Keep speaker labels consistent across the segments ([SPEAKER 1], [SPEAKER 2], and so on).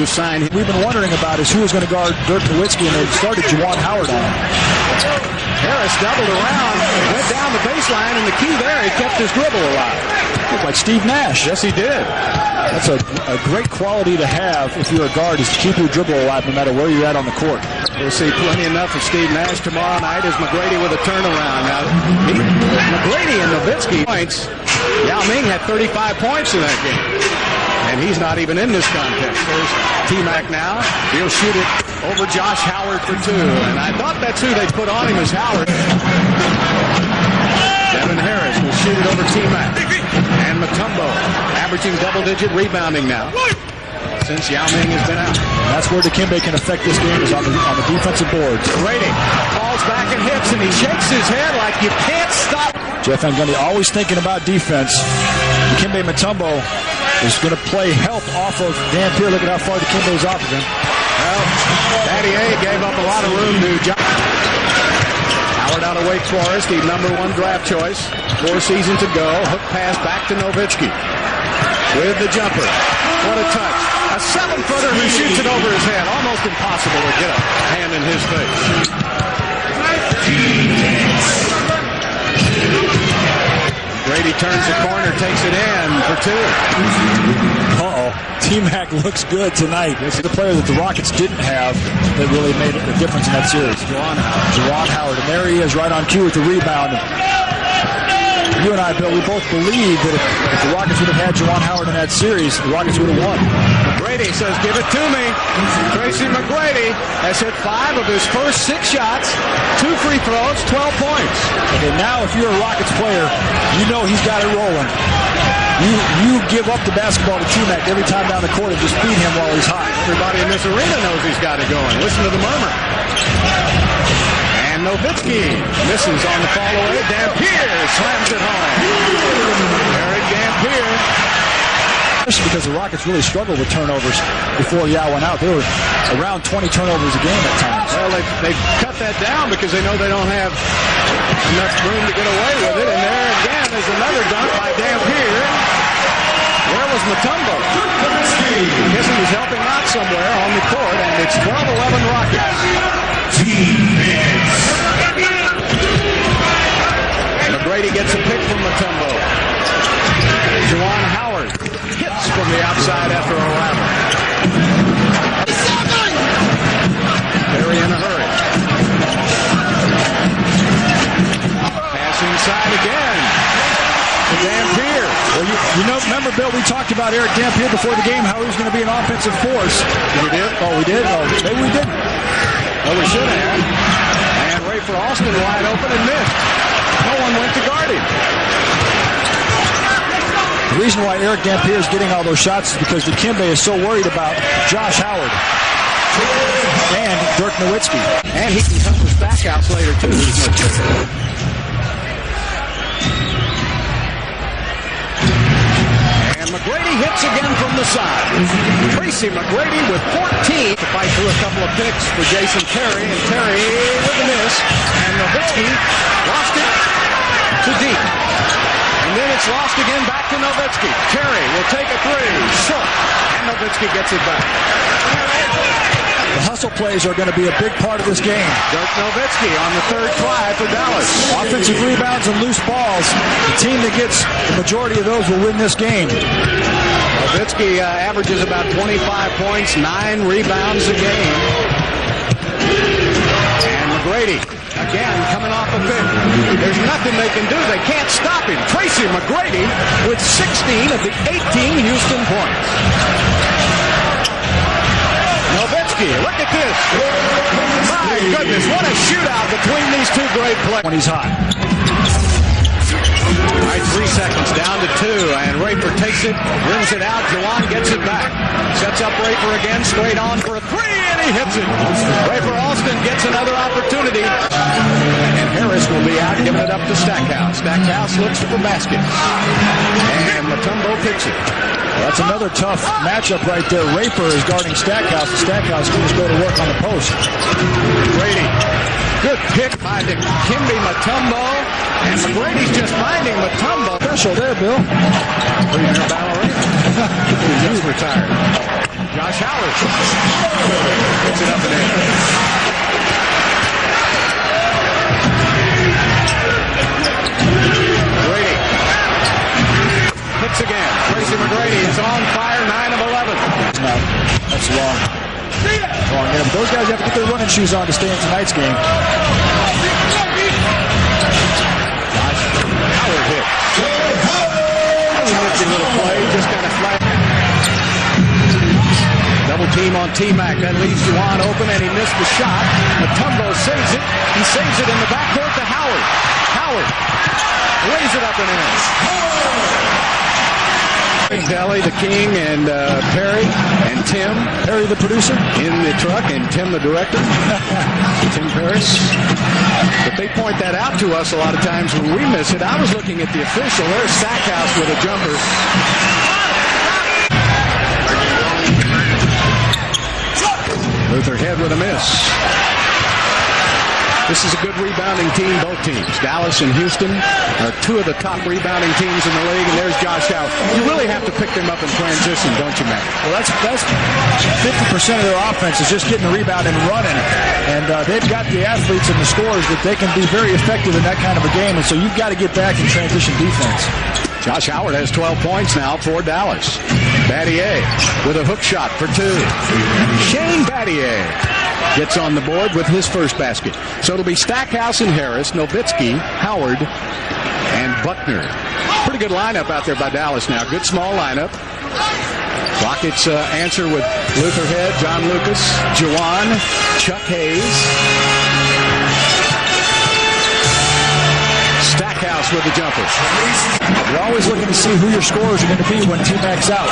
[SPEAKER 1] to sign.
[SPEAKER 2] We've been wondering about is who was going to guard Dirk Nowitzki, and they started Juwan Howard on him.
[SPEAKER 1] Harris doubled around, went down the baseline, and the key there, he kept his dribble alive.
[SPEAKER 2] Looked like Steve Nash.
[SPEAKER 1] Yes, he did.
[SPEAKER 2] That's a great quality to have if you're a guard, is to keep your dribble alive no matter where you're at on the court.
[SPEAKER 1] We'll see plenty enough of Steve Nash tomorrow night as McGrady with a turnaround. Now, McGrady and Nowitzki points. Yao Ming had 35 points in that game. And he's not even in this contest. There's T-Mac now. He'll shoot it over Josh Howard for two. And I thought that's who they put on him as Howard. Devin Harris will shoot it over T-Mac. And Mutombo averaging double-digit rebounding now since Yao Ming has been out.
[SPEAKER 2] That's where Dikembe can affect this game, is on the defensive boards.
[SPEAKER 1] McGrady falls back and hits, and he shakes his head like you can't stop.
[SPEAKER 2] Jeff Van Gundy always thinking about defense. Dikembe Mutombo is going to play help off of Dampier. Look at how far Dikembe is off of him.
[SPEAKER 1] Well, Daddy A gave up a lot of room to John. Howard out of Wake Forest, the #1 draft choice. 4 seasons to go. Hook pass back to Nowitzki with the jumper. What a touch. A 7-footer who shoots it over his head. Almost impossible to get a hand in his face. Grady turns the corner, takes it in for two.
[SPEAKER 2] T-Mac looks good tonight. This is the player that the Rockets didn't have that really made a difference in that series. Juwan Howard. And there he is, right on cue with the rebound. You and I, Bill, we both believe that if the Rockets would have had Juwan Howard in that series, the Rockets would have won.
[SPEAKER 1] McGrady says, give it to me. Tracy McGrady has hit 5 of his first 6 shots, 2 free throws, 12 points.
[SPEAKER 2] Okay, now if you're a Rockets player, you know he's got it rolling. You give up the basketball to T-Mac every time down the court and just feed him while he's hot.
[SPEAKER 1] Everybody in this arena knows he's got it going. Listen to the murmur. And Nowitzki misses on the fall away. Dampier slams it home. Eric Dampier.
[SPEAKER 2] Because the Rockets really struggled with turnovers before Yao went out. They were around 20 turnovers a game at times.
[SPEAKER 1] Well, they've cut that down because they know they don't have enough room to get away with it. And there again is another dunk by Dampier. Where was Mutombo? I guess he was helping out somewhere on the court, and it's 12-11 Rockets. McGrady gets a pick from Mutombo. Juwan Howard hits from the outside after a rattle. Very in a hurry. Pass inside again to Dampier.
[SPEAKER 2] Well, you know, remember, Bill, we talked about Eric Dampier before the game, how he was going to be an offensive force.
[SPEAKER 1] We did?
[SPEAKER 2] Oh, we did? Oh, maybe we didn't.
[SPEAKER 1] Well, we should have. And Rafer Alston wide open and missed. No one went to guard him.
[SPEAKER 2] The reason why Eric Dampier is getting all those shots is because Dikembe is so worried about Josh Howard and Dirk Nowitzki.
[SPEAKER 1] And he can come with backouts later, too. And McGrady hits again from the side. Tracy McGrady with 14 to fight through a couple of picks for Jason Terry. And Terry with a miss. And Nowitzki lost it to deep. And then it's lost again back to Nowitzki. Terry will take a 3. Short. And Nowitzki gets it back.
[SPEAKER 2] The hustle plays are going to be a big part of this game.
[SPEAKER 1] Dirk Nowitzki on the 3rd try for Dallas.
[SPEAKER 2] Offensive rebounds and loose balls. The team that gets the majority of those will win this game.
[SPEAKER 1] Nowitzki averages about 25 points, 9 rebounds a game. And McGrady, again, coming off a pick. There's nothing they can do. They can't stop him. Tracy McGrady with 16 of the 18 Houston points. Nowitzki, look at this. My goodness, what a shootout between these two great players.
[SPEAKER 2] When he's hot.
[SPEAKER 1] All right, 3 seconds, down to 2, and Rafer takes it, rims it out, Juwan gets it back. Sets up Rafer again, straight on for a 3, and he hits it. Rafer Alston gets another opportunity, and Harris will be out, giving it up to Stackhouse. Stackhouse looks for the basket, and Mutombo picks it.
[SPEAKER 2] That's another tough matchup right there. Rafer is guarding Stackhouse, and Stackhouse can just go to work on the post.
[SPEAKER 1] Brady, good pick by Dikembe Mutombo, and McGrady's just finding Mutombo.
[SPEAKER 2] Special there, Bill.
[SPEAKER 1] Ballerina. He just retired. Josh Howard puts it up and in. McGrady hits again. Tracy McGrady is on fire, 9 of 11.
[SPEAKER 2] No, that's wrong. Wrong. Yeah, but those guys have to get their running shoes on to stay in tonight's game.
[SPEAKER 1] Josh Howard hit. Nifty little play, just kind of flat. Double team on T-Mac. That leaves Juwan open, and he missed the shot. Matumbo saves it. He saves it in the backcourt to Howard. Howard lays it up and in. Deli, the king, and Perry, and Tim.
[SPEAKER 2] Perry, the producer,
[SPEAKER 1] in the truck, and Tim, the director. Tim Paris. But they point that out to us a lot of times when we miss it. I was looking at the official. There's Stackhouse with a jumper. Luther Head with a miss. This is a good rebounding team, both teams. Dallas and Houston are two of the top rebounding teams in the league, and there's Josh Howard. You really have to pick them up in transition, don't you, Matt?
[SPEAKER 2] Well, that's 50% of their offense is just getting the rebound and running, and they've got the athletes and the scorers that they can be very effective in that kind of a game, and so you've got to get back in transition defense.
[SPEAKER 1] Josh Howard has 12 points now for Dallas. Battier with a hook shot for 2. Shane Battier gets on the board with his first basket. So it'll be Stackhouse and Harris, Nowitzki, Howard, and Buckner. Pretty good lineup out there by Dallas now. Good small lineup. Rockets answer with Luther Head, John Lucas, Juwan, Chuck Hayes. Stackhouse with the jumper.
[SPEAKER 2] You're always looking to see who your scorers are going to be when T-Mac's out.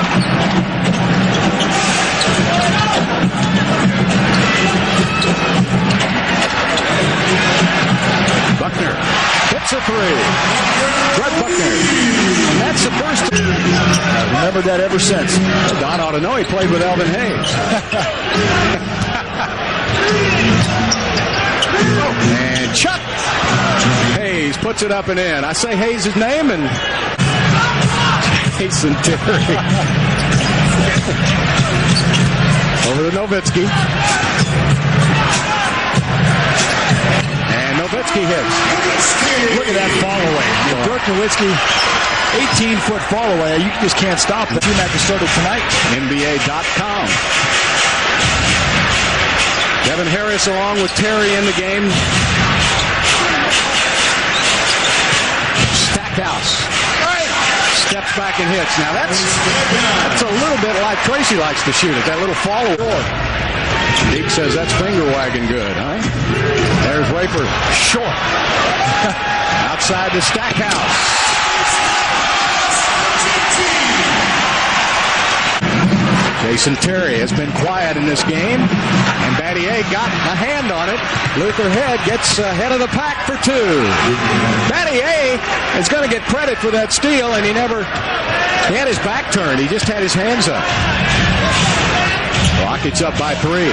[SPEAKER 1] Buckner hits a 3. Brett Buckner. And that's the first.
[SPEAKER 2] Remember that ever since.
[SPEAKER 1] Don ought to know he played with Elvin Hayes. And Chuck Hayes puts it up and in. I say Hayes' name and Hayes and Terry. Over to Nowitzki. And Nowitzki hits.
[SPEAKER 2] Look at that fall away. Dirk Nowitzki, 18-foot fall away. You just can't stop the T-Mac has started tonight.
[SPEAKER 1] NBA.com. Devin Harris along with Terry in the game. Stackhouse steps back and hits. Now that's a little bit like Tracy likes to shoot it. That little follow. Deke says that's finger wagging good, huh? There's Wafer short. Outside to Stackhouse. Jason Terry has been quiet in this game, and Battier got a hand on it. Luther Head gets ahead of the pack for 2. Battier is going to get credit for that steal, and he had his back turned. He just had his hands up. Rockets up by 3.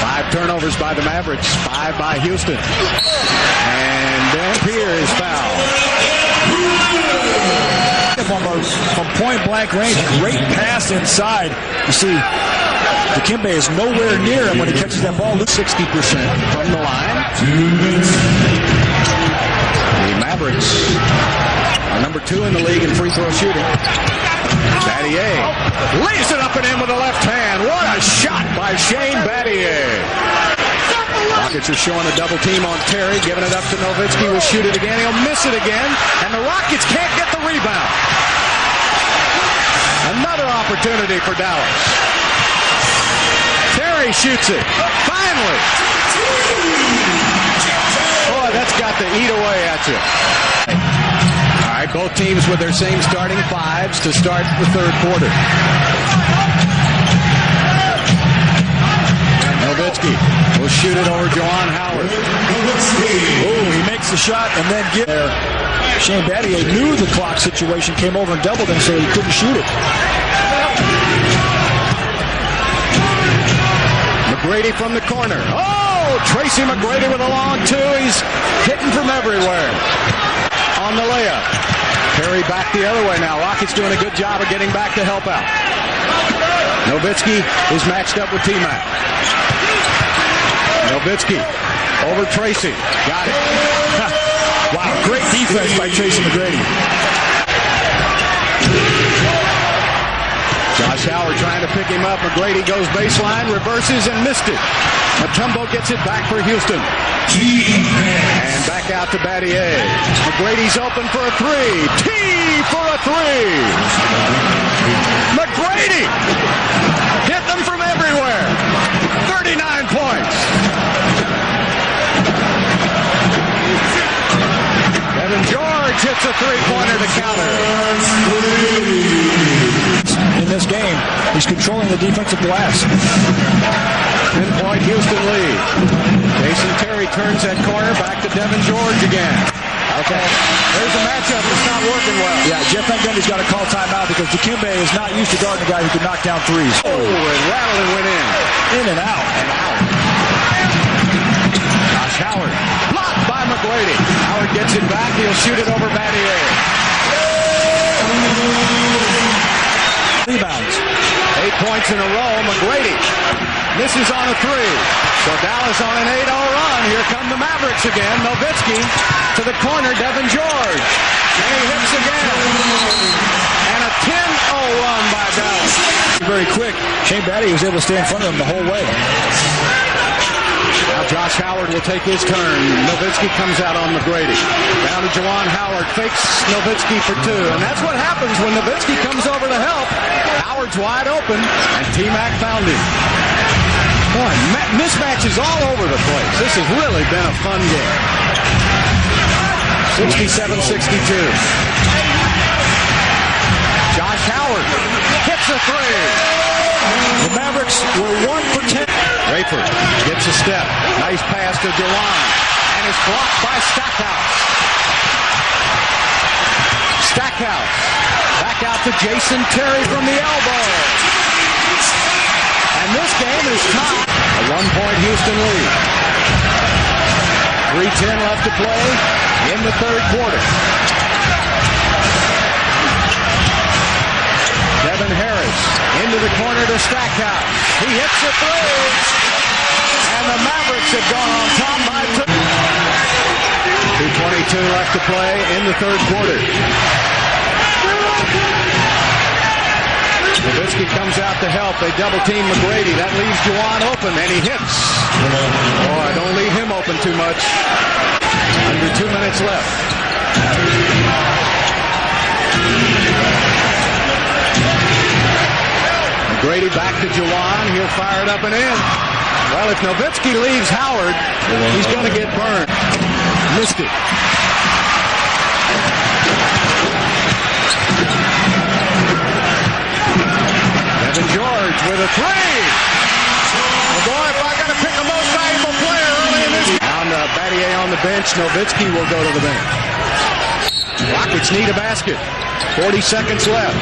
[SPEAKER 1] 5 turnovers by the Mavericks, 5 by Houston. And Dan Pierre is fouled.
[SPEAKER 2] From point-blank range, great pass inside. You see, Dikembe is nowhere near him when he catches that ball.
[SPEAKER 1] 60% from the line. The Mavericks are number 2 in the league in free throw shooting. Battier lays it up and in with the left hand. What a shot by Shane Battier. Rockets are showing a double team on Terry, giving it up to Nowitzki. Will shoot it again. He'll miss it again. And the Rockets can't get the rebound. Another opportunity for Dallas. Terry shoots it. Finally. Boy, that's got to eat away at you. All right, both teams with their same starting 5s to start the third quarter. Nowitzki will shoot it over Juwan Howard.
[SPEAKER 2] Oh, he makes the shot and then get there. Shane Battier knew the clock situation, came over and doubled him so he couldn't shoot it.
[SPEAKER 1] McGrady from the corner. Oh, Tracy McGrady with a long 2. He's hitting from everywhere. On the layup. Terry back the other way now. Rockets doing a good job of getting back to help out. Nowitzki is matched up with T-Mac. Nowitzki over Tracy. Got it.
[SPEAKER 2] Wow, great defense by Tracy McGrady.
[SPEAKER 1] Josh Howard trying to pick him up. McGrady goes baseline, reverses, and missed it. Mutombo gets it back for Houston. And back out to Battier. McGrady's open for a three. T for a three. McGrady hit them from everywhere. 39 points. Evan George hits a three-pointer to counter.
[SPEAKER 2] In this game, he's controlling the defensive glass.
[SPEAKER 1] 10-point Houston lead. Jason Terry turns that corner back to Devin George again. Okay. There's a matchup that's not working well.
[SPEAKER 2] Yeah, Jeff Van Gundy's got to call timeout because Dikembe is not used to guarding a guy who can knock down threes.
[SPEAKER 1] Oh, and rattled and went in.
[SPEAKER 2] In and out.
[SPEAKER 1] And out. Josh Howard. Blocked by McGrady. Howard gets it back. He'll shoot it over Battier.
[SPEAKER 2] Rebounds.
[SPEAKER 1] 8 points in a row. McGrady misses on a three. So Dallas on an 8-0 run. Here come the Mavericks again. Nowitzki to the corner. Devin George. And he hits again. And a 10-0 run by Dallas.
[SPEAKER 2] Very quick. Shane Battier was able to stay in front of him the whole way.
[SPEAKER 1] Now Josh Howard will take his turn. Nowitzki comes out on McGrady. Down to Juwan Howard. Fakes Nowitzki for two. And that's what happens when Nowitzki comes over to help. Howard's wide open. And T-Mac found him. Boy, mismatches all over the place. This has really been a fun game. 67-62. Josh Howard hits a three.
[SPEAKER 2] The Mavericks were 1 for 10.
[SPEAKER 1] Rayford gets a step. Nice pass to Dewan. And it's blocked by Stackhouse. Stackhouse. Back out to Jason Terry from the elbow. And this game is tied. A 1-point Houston lead. 3:10 left to play in the third quarter. Devin Harris into the corner to Stackhouse. He hits a three. And the Mavericks have gone on top by 2. 2:22 left to play in the third quarter. Nowitzki comes out to help. They double team McGrady. That leaves Juwan open, and he hits. Boy, don't leave him open too much. Under 2 minutes left. McGrady back to Juwan. He'll fire it up and in. Well, if Nowitzki leaves Howard, he's going to get burned. Missed it. Devin George with a three. Oh boy, if I got to pick a most valuable player early in this game. Down Battier on the bench. Nowitzki will go to the bench. Rockets need a basket. 40 seconds left.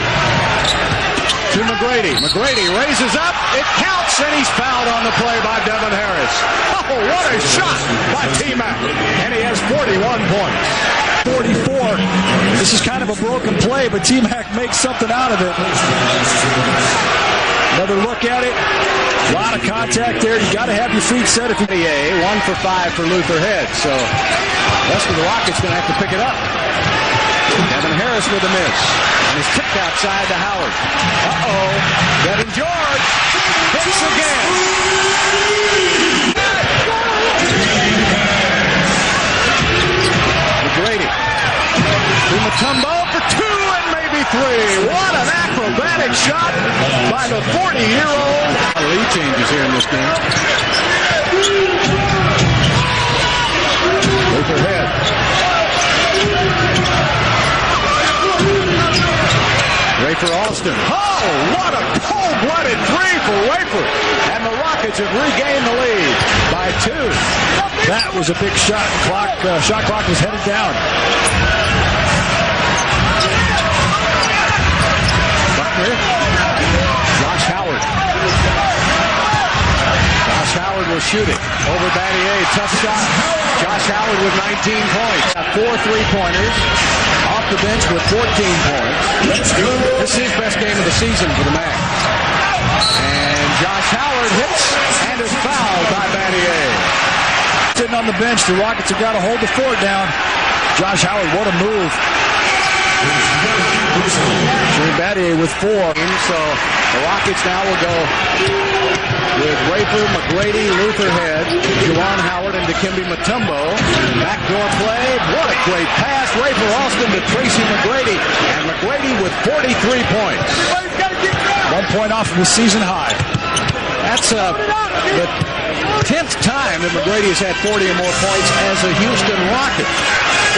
[SPEAKER 1] To McGrady. McGrady raises up. It counts, and he's fouled on the play by Devin Harris. Oh, what a shot by T-Mac. And he has 41 points.
[SPEAKER 2] 44. This is kind of a broken play, but T-Mac makes something out of it. Another look at it. A lot of contact there. You got to have your feet set. If you
[SPEAKER 1] 1 for 5 for Luther Head. So the rest of the Rockets going to have to pick it up. Devin Harris with a miss. And his kick outside to Howard. Uh-oh. Devin George hits again. McGrady. To Mutombo for 2 and maybe 3. What an acrobatic shot by the 40-year-old. Lead changes here in this game. Luther Head. Rayford Alston. Oh, what a cold-blooded three for Rayford. And the Rockets have regained the lead by 2.
[SPEAKER 2] That was a big shot. Shot clock was headed down.
[SPEAKER 1] Buckner. Josh Howard. Josh Howard will shoot it. over Battier. Tough shot. Josh Howard with 19 points. 4 3-pointers. Off the bench with 14 points. This is his best game of the season for the Mavs. And Josh Howard hits and is fouled by Battier.
[SPEAKER 2] Sitting on the bench, the Rockets have got to hold the fort down. Josh Howard, what a move. Battier with 4.
[SPEAKER 1] So the Rockets now will go with Rafer, McGrady, Lutherhead, Juwan Howard, and Dikembe Mutombo. Backdoor play. What a great pass. Rafer Alston to Tracy McGrady. And McGrady with 43 points.
[SPEAKER 2] 1 point off of the season high.
[SPEAKER 1] That's the 10th time that McGrady has had 40 or more points as a Houston Rocket.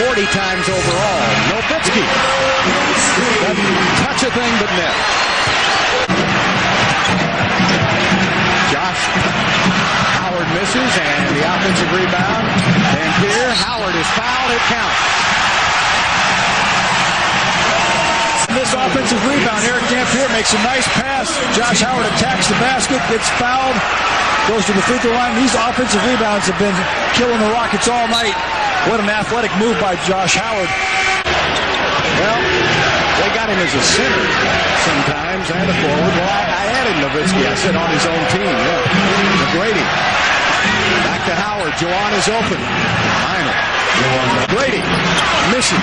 [SPEAKER 1] 40 times overall. Nowitzki. Doesn't touch a thing but net. Josh Howard misses, and the offensive rebound. And here, Howard is fouled. It counts.
[SPEAKER 2] This offensive rebound, Eric Dampier makes a nice pass. Josh Howard attacks the basket, gets fouled, goes to the free throw line. These offensive rebounds have been killing the Rockets all night. What an athletic move by Josh Howard.
[SPEAKER 1] Well, they got him as a center sometimes and a forward. Well, I added Nowitzki. I said on his own team. Yeah. McGrady. Back to Howard. Juwan is open. Final. McGrady misses.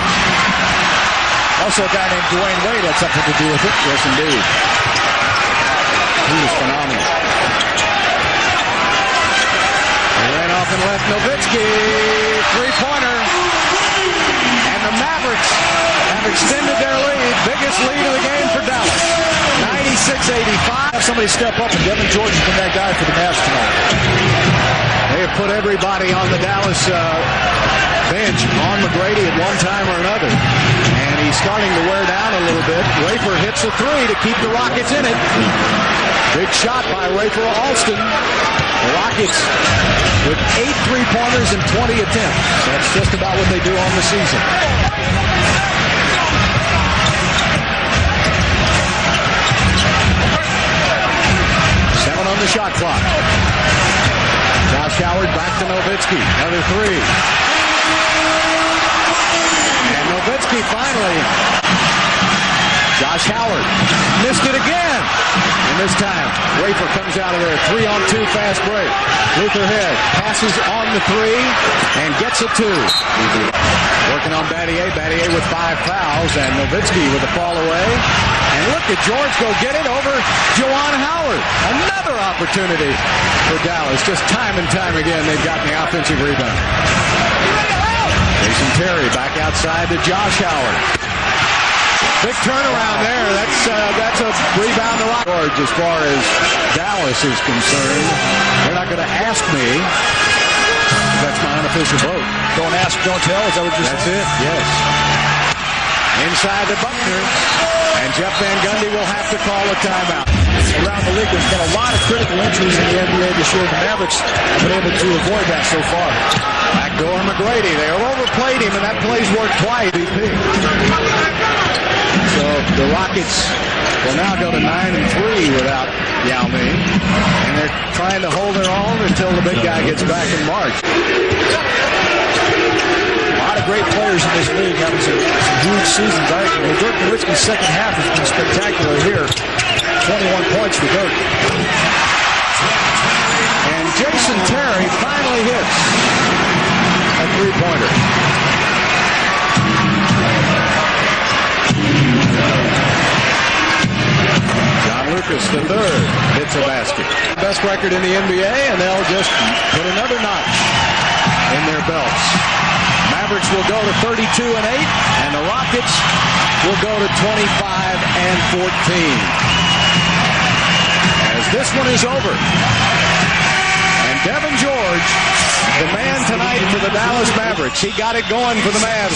[SPEAKER 2] Also a guy named Dwayne Wade had something to do with it.
[SPEAKER 1] Yes, indeed. He was phenomenal. He ran off and left Nowitzki. Three-pointer. And the Mavericks have extended their lead. Biggest lead of the game for Dallas. 96-85.
[SPEAKER 2] Have somebody step up, and Devin George has been that guy for the Mavs tonight.
[SPEAKER 1] They have put everybody on the Dallas bench on McGrady at one time or another. And he's starting to wear down a little bit. Rafer hits a three to keep the Rockets in it. Big shot by Rafer Alston. The Rockets with 8 3-pointers and 20 attempts. That's just about what they do on the season. 7 on the shot clock. Josh Howard back to Nowitzki. Another 3. And Nowitzki finally. Josh Howard missed it again. And this time, Rafer comes out of there. 3-on-2 fast break. Lutherhead passes on the 3 and gets a 2. Working on Battier. Battier with 5 fouls. And Nowitzki with a fall away. And look at George go get it over Juwan Howard. Another opportunity for Dallas. Just time and time again, they've gotten the offensive rebound. Jason Terry back outside to Josh Howard. Big turnaround there. That's a rebound to Rock. George, as far as Dallas is concerned, they're not going to ask me. That's my unofficial vote.
[SPEAKER 2] Don't ask, don't tell. Is that what you're saying?
[SPEAKER 1] That's it, yes. Inside to Buckner. And Jeff Van Gundy will have to call a timeout.
[SPEAKER 2] Around the league, there's been a lot of critical injuries in the NBA this year. The Mavericks have been able to avoid that so far.
[SPEAKER 1] Backdoor McGrady. They overplayed him, and that play's worked twice. So the Rockets will now go to 9-3 without Yao Ming. And they're trying to hold their own until the big guy gets back in March.
[SPEAKER 2] A lot of great players in this league having some huge seasons. Dirk Nowitzki's second half has been spectacular here. 21 points for Dirk.
[SPEAKER 1] And Jason Terry finally hits a three-pointer. John Lucas, the third, hits a basket. Best record in the NBA, and they'll just put another notch in their belts. Mavericks will go to 32-8, and the Rockets will go to 25-14. As this one is over. And Devin George, the man tonight for the Dallas Mavericks, he got it going for the Mavs.